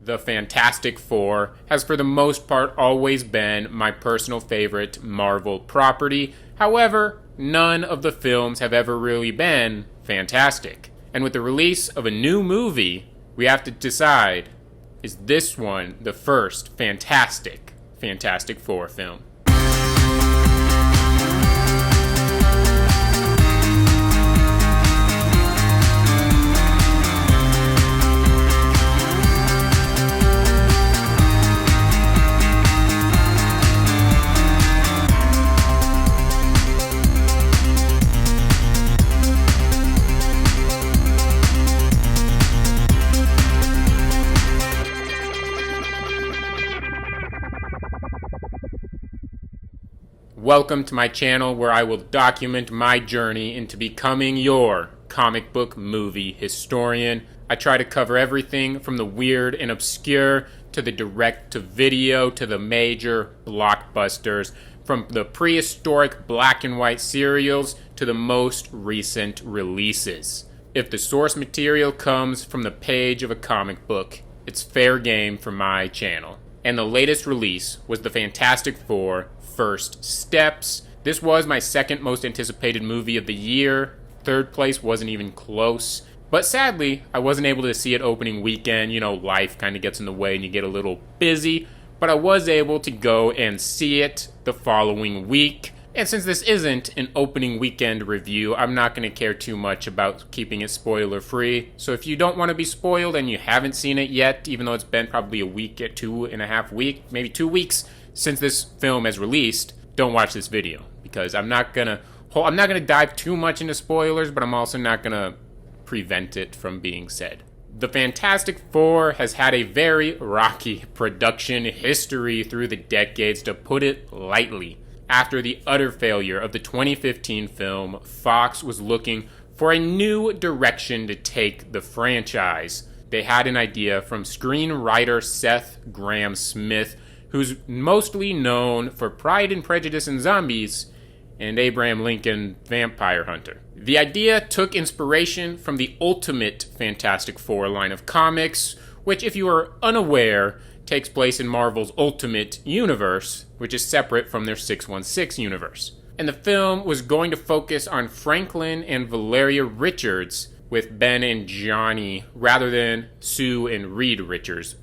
the Fantastic Four has for the most part always been my personal favorite Marvel property. However, none of the films have ever really been fantastic. And with the release of a new movie, we have to decide, is this one the first Fantastic Four film? Welcome to my channel where I will document my journey into becoming your comic book movie historian. I try to cover everything from the weird and obscure to the direct-to-video to the major blockbusters, from the prehistoric black and white serials to the most recent releases. If the source material comes from the page of a comic book, it's fair game for my channel. And the latest release was the Fantastic Four First Steps. This was my second most anticipated movie of the year. Third place wasn't even close. But sadly, I wasn't able to see it opening weekend. You know, life kind of gets in the way and you get a little busy. But I was able to go and see it the following week. And since this isn't an opening weekend review, I'm not going to care too much about keeping it spoiler free. So if you don't want to be spoiled and you haven't seen it yet, even though it's been probably a week, 2.5 weeks, maybe 2 weeks since this film has released, don't watch this video, because I'm not gonna dive too much into spoilers, but I'm also not gonna prevent it from being said. The Fantastic Four has had a very rocky production history through the decades, to put it lightly. After the utter failure of the 2015 film, Fox was looking for a new direction to take the franchise. They had an idea from screenwriter Seth Grahame-Smith, who's mostly known for Pride and Prejudice and Zombies and Abraham Lincoln Vampire Hunter. The idea took inspiration from the Ultimate Fantastic Four line of comics, which, if you are unaware, takes place in Marvel's Ultimate Universe, which is separate from their 616 universe. And the film was going to focus on Franklin and Valeria Richards with Ben and Johnny, rather than Sue and Reed Richards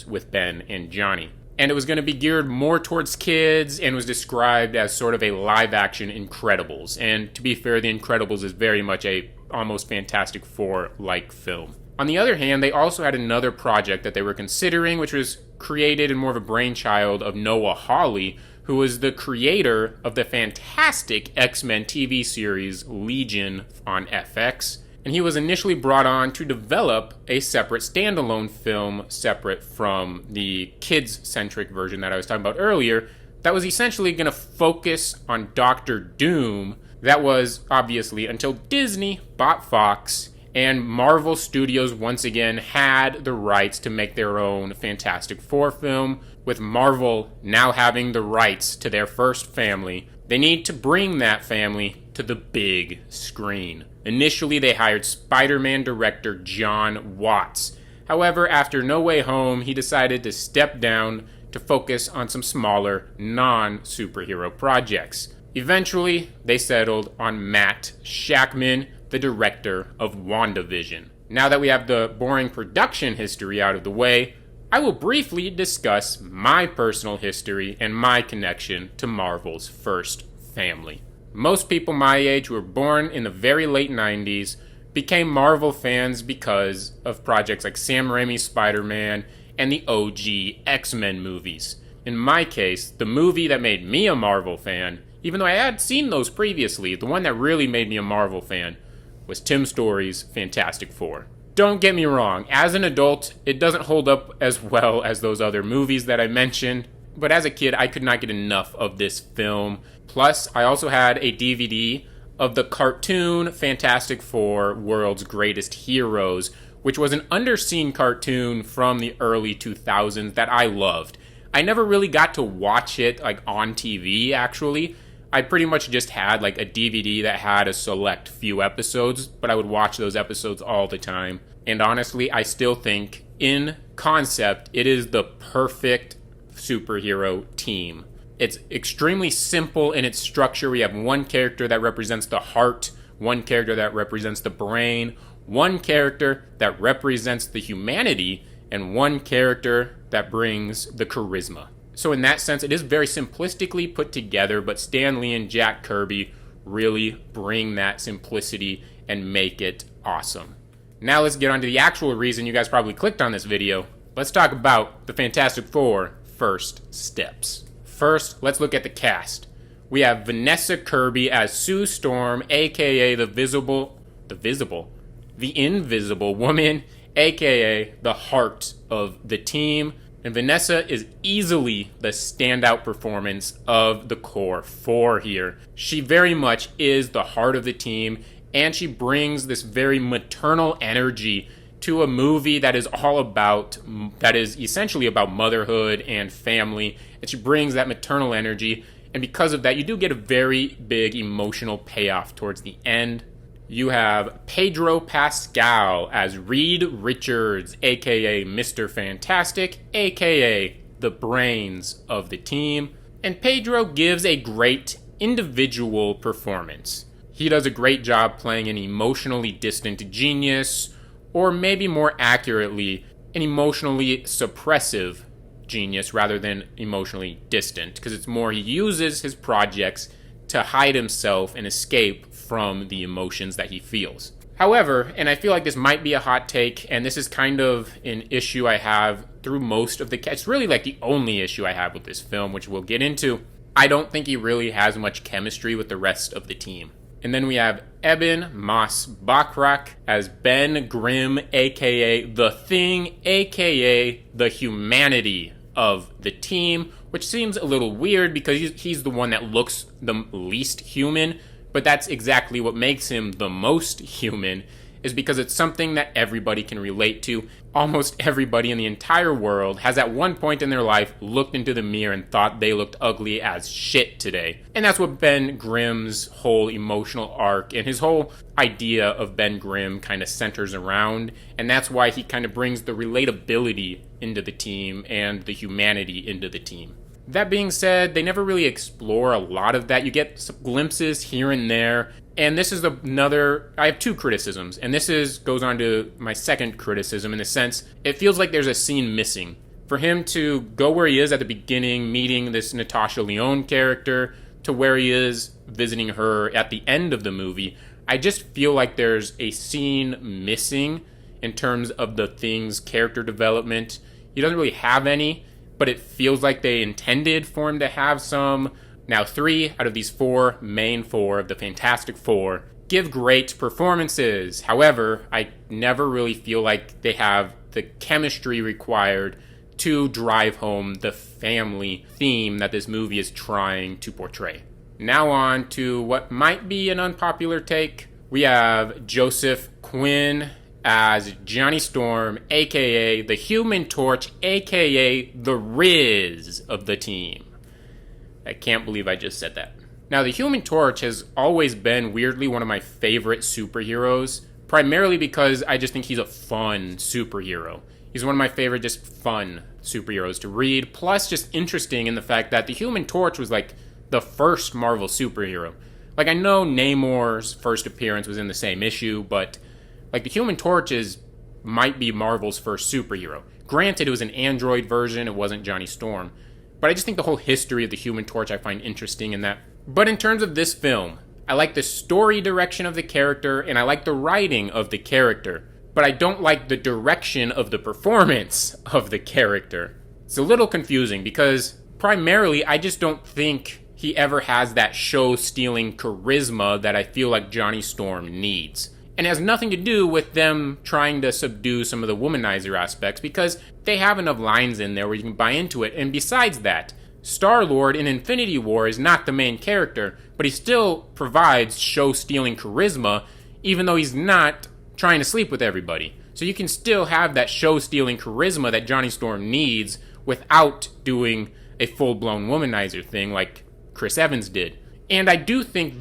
with Ben and Johnny. And it was going to be geared more towards kids and was described as sort of a live-action Incredibles. And to be fair, The Incredibles is very much a almost Fantastic Four-like film. On the other hand, they also had another project that they were considering, which was created in more of a brainchild of Noah Hawley, who was the creator of the fantastic X-Men TV series Legion on FX. And he was initially brought on to develop a separate standalone film separate from the kids-centric version that I was talking about earlier, that was essentially going to focus on Doctor Doom. That was, obviously, until Disney bought Fox and Marvel Studios once again had the rights to make their own Fantastic Four film. With Marvel now having the rights to their first family, they need to bring that family to the big screen. Initially, they hired Spider-Man director Jon Watts. However, after No Way Home, he decided to step down to focus on some smaller, non-superhero projects. Eventually, they settled on Matt Shakman, the director of WandaVision. Now that we have the boring production history out of the way, I will briefly discuss my personal history and my connection to Marvel's first family. Most people my age who were born in the very late 90s became Marvel fans because of projects like Sam Raimi's Spider-Man and the OG X-Men movies. In my case, the movie that made me a Marvel fan, even though I had seen those previously, the one that really made me a Marvel fan was Tim Story's Fantastic Four. Don't get me wrong, as an adult, it doesn't hold up as well as those other movies that I mentioned, but as a kid, I could not get enough of this film. Plus, I also had a DVD of the cartoon Fantastic Four World's Greatest Heroes, which was an underseen cartoon from the early 2000s that I loved. I never really got to watch it on TV, actually. I pretty much just had a DVD that had a select few episodes, but I would watch those episodes all the time. And honestly, I still think in concept, it is the perfect superhero team. It's extremely simple in its structure. We have one character that represents the heart, one character that represents the brain, one character that represents the humanity, and one character that brings the charisma. So in that sense, it is very simplistically put together, but Stan Lee and Jack Kirby really bring that simplicity and make it awesome. Now let's get on to the actual reason you guys probably clicked on this video. Let's talk about the Fantastic Four first steps. First, let's look at the cast. We have Vanessa Kirby as Sue Storm, aka the Invisible Woman, aka the heart of the team. And Vanessa is easily the standout performance of the core four here. She very much is the heart of the team, and she brings this very maternal energy to a movie that is essentially about motherhood and family. And she brings that maternal energy, and because of that, you do get a very big emotional payoff towards the end. You have Pedro Pascal as Reed Richards, aka Mr. Fantastic, aka the brains of the team. And Pedro gives a great individual performance. He does a great job playing an emotionally distant genius, or maybe more accurately, an emotionally suppressive genius rather than emotionally distant, because it's more he uses his projects to hide himself and escape from the emotions that he feels. However, and I feel like this might be a hot take, and this is kind of an issue I have through most of it's really like the only issue I have with this film, which we'll get into. I don't think he really has much chemistry with the rest of the team. And then we have Ebon Moss-Bachrach as Ben Grimm, aka The Thing, aka the humanity of the team, which seems a little weird because he's the one that looks the least human, but that's exactly what makes him the most human, is because it's something that everybody can relate to. Almost everybody in the entire world has at one point in their life looked into the mirror and thought they looked ugly as shit today. And that's what Ben Grimm's whole emotional arc and his whole idea of Ben Grimm kind of centers around. And that's why he kind of brings the relatability into the team and the humanity into the team. That being said, they never really explore a lot of that. You get some glimpses here and there. And this is I have two criticisms, and goes on to my second criticism in the sense, it feels like there's a scene missing. For him to go where he is at the beginning, meeting this Natasha Lyonne character, to where he is visiting her at the end of the movie, I just feel like there's a scene missing in terms of the Thing's character development. He doesn't really have any, but it feels like they intended for him to have some. Now, 3 out of these main four of the Fantastic Four give great performances. However, I never really feel like they have the chemistry required to drive home the family theme that this movie is trying to portray. Now on to what might be an unpopular take. We have Joseph Quinn as Johnny Storm, aka the Human Torch, aka the Riz of the team. I can't believe I just said that. Now, the Human Torch has always been weirdly one of my favorite superheroes, primarily because I just think he's a fun superhero. He's one of my favorite just fun superheroes to read, plus just interesting in the fact that the Human Torch was like the first Marvel superhero. Like, I know Namor's first appearance was in the same issue, but like the Human Torch might be Marvel's first superhero. Granted, it was an android version, it wasn't Johnny Storm. But I just think the whole history of the Human Torch I find interesting in that. But in terms of this film, I like the story direction of the character, and I like the writing of the character. But I don't like the direction of the performance of the character. It's a little confusing because primarily I just don't think he ever has that show-stealing charisma that I feel like Johnny Storm needs. And it has nothing to do with them trying to subdue some of the womanizer aspects, because they have enough lines in there where you can buy into it. And besides that, Star-Lord in Infinity War is not the main character, but he still provides show-stealing charisma, even though he's not trying to sleep with everybody. So you can still have that show-stealing charisma that Johnny Storm needs without doing a full-blown womanizer thing like Chris Evans did. And I do think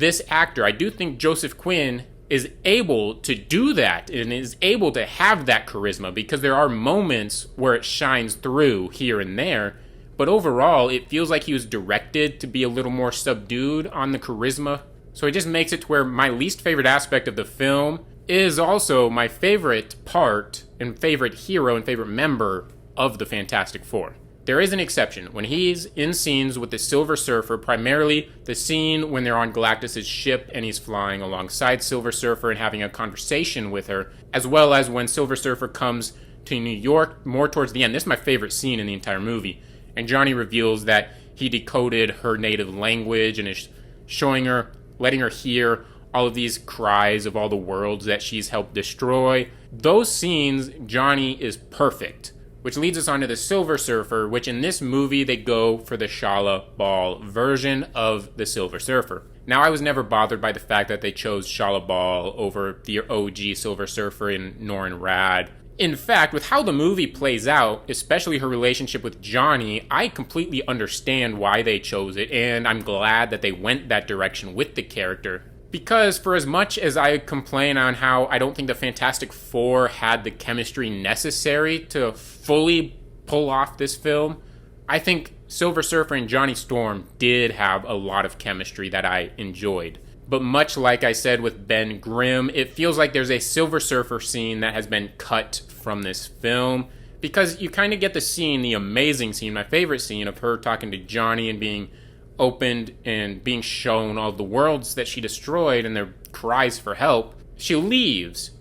Joseph Quinn is able to do that and is able to have that charisma, because there are moments where it shines through here and there, but overall it feels like he was directed to be a little more subdued on the charisma. So it just makes it to where my least favorite aspect of the film is also my favorite part and favorite hero and favorite member of the Fantastic Four. There is an exception. When he's in scenes with the Silver Surfer, primarily the scene when they're on Galactus' ship and he's flying alongside Silver Surfer and having a conversation with her, as well as when Silver Surfer comes to New York more towards the end. This is my favorite scene in the entire movie. And Johnny reveals that he decoded her native language and is showing her, letting her hear all of these cries of all the worlds that she's helped destroy. Those scenes, Johnny is perfect. Which leads us on to the Silver Surfer, which in this movie they go for the Shala Bal version of the Silver Surfer. Now, I was never bothered by the fact that they chose Shala Bal over the OG Silver Surfer in Norrin Radd. In fact, with how the movie plays out, especially her relationship with Johnny, I completely understand why they chose it, and I'm glad that they went that direction with the character. Because for as much as I complain on how I don't think the Fantastic Four had the chemistry necessary to fully pull off this film, I think Silver Surfer and Johnny Storm did have a lot of chemistry that I enjoyed. But much like I said with Ben Grimm, it feels like there's a Silver Surfer scene that has been cut from this film, because you kind of get the scene, the amazing scene, my favorite scene of her talking to Johnny and being opened and being shown all the worlds that she destroyed and their cries for help. She leaves,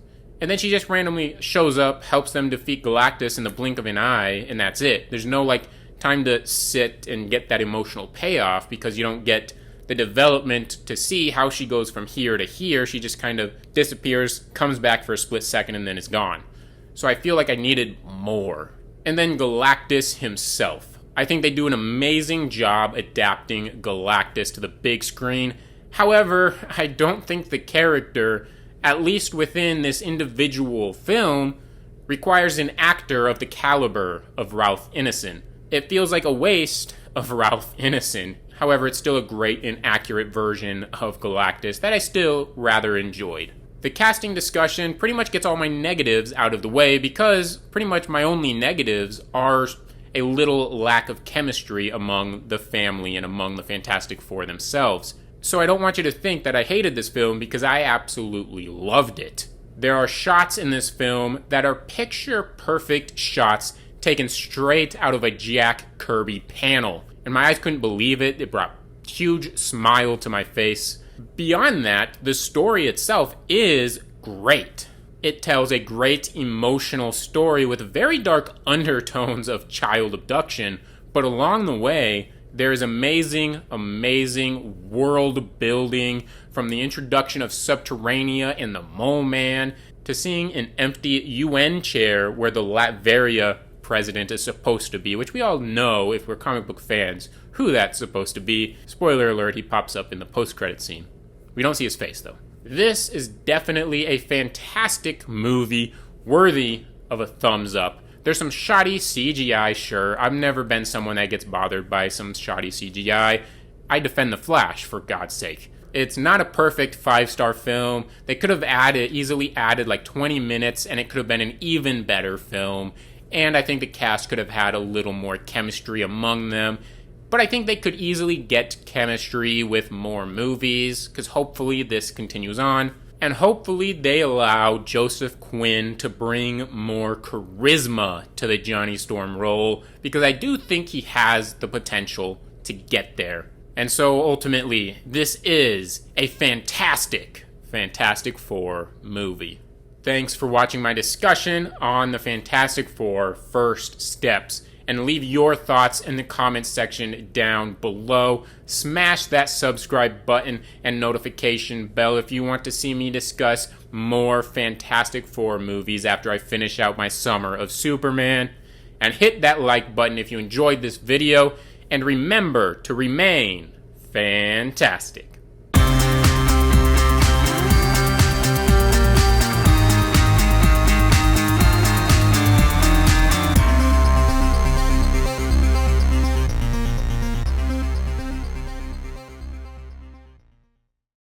and then she just randomly shows up, helps them defeat Galactus in the blink of an eye, and that's it. There's no time to sit and get that emotional payoff, because you don't get the development to see how she goes from here to here. She just kind of disappears, comes back for a split second, and then is gone. So I feel like I needed more. And then Galactus himself. I think they do an amazing job adapting Galactus to the big screen. However, I don't think the character, at least within this individual film, requires an actor of the caliber of Ralph Ineson. It feels like a waste of Ralph Ineson. However, it's still a great and accurate version of Galactus that I still rather enjoyed. The casting discussion pretty much gets all my negatives out of the way, because pretty much my only negatives are a little lack of chemistry among the family and among the Fantastic Four themselves. So I don't want you to think that I hated this film, because I absolutely loved it. There are shots in this film that are picture-perfect shots taken straight out of a Jack Kirby panel. And my eyes couldn't believe it. It brought a huge smile to my face. Beyond that, the story itself is great. It tells a great emotional story with very dark undertones of child abduction, but along the way, there is amazing world building, from the introduction of Subterranea and the Mole Man, to seeing an empty UN chair where the Latveria president is supposed to be, which we all know, if we're comic book fans, who that's supposed to be. Spoiler alert, he pops up in the post-credit scene. We don't see his face, though. This is definitely a fantastic movie, worthy of a thumbs up. There's some shoddy CGI, sure. I've never been someone that gets bothered by some shoddy CGI. I defend The Flash, for God's sake. It's not a perfect 5-star film. They could have easily added like 20 minutes, and it could have been an even better film. And I think the cast could have had a little more chemistry among them. But I think they could easily get chemistry with more movies, because hopefully this continues on. And hopefully they allow Joseph Quinn to bring more charisma to the Johnny Storm role, because I do think he has the potential to get there. And so ultimately, this is a fantastic Fantastic Four movie. Thanks for watching my discussion on the Fantastic Four First Steps. And leave your thoughts in the comments section down below. Smash that subscribe button and notification bell if you want to see me discuss more Fantastic Four movies after I finish out my summer of Superman. And hit that like button if you enjoyed this video. And remember to remain fantastic.